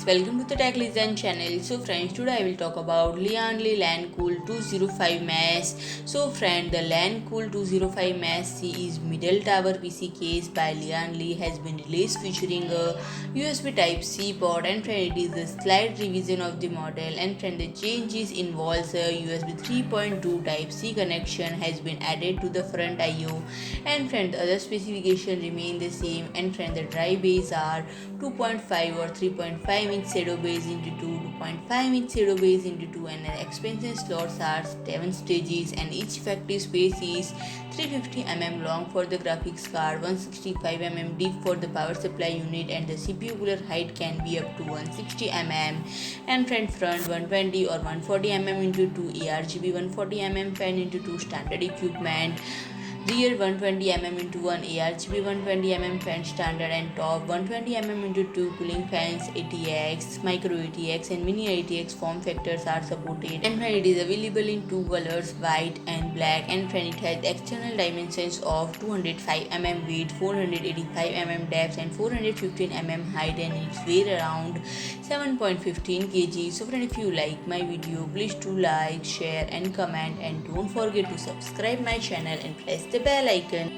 friends, welcome to the Tech Lian channel. So friends, today I will talk about Lian LANCOOL 205 Mesh. So friend, the LANCOOL 205 Mesh C is middle tower PC case by Lian has been released featuring a USB Type-C port, and friend, it is a slight revision of the model, and friend, the changes involves a USB 3.2 Type-C connection has been added to the front I/O, and friend, the other specifications remain the same, and friend, the drive bays are 2.5 or 3.5 inch shadow base into 2, 2.5 inch shadow base into 2, and the expansion slots are 7 stages, and each effective space is 350 mm long for the graphics card, 165 mm deep for the power supply unit, and the CPU cooler height can be up to 160 mm, and front 120 or 140 mm into 2 ARGB 140 mm fan into 2 standard equipment, rear 120 mm into 1 ARGB 120 mm fan standard, and top 120 mm into 2 cooling fans. ATX, micro ATX and mini ATX form factors are supported, and it is available in two colors, white and black, and it has external dimensions of 205 mm width, 485 mm depth and 415 mm height, and its weight around 7.15 kg. So friend, if you like my video, please do like, share and comment, and don't forget to subscribe my channel and press the bell icon.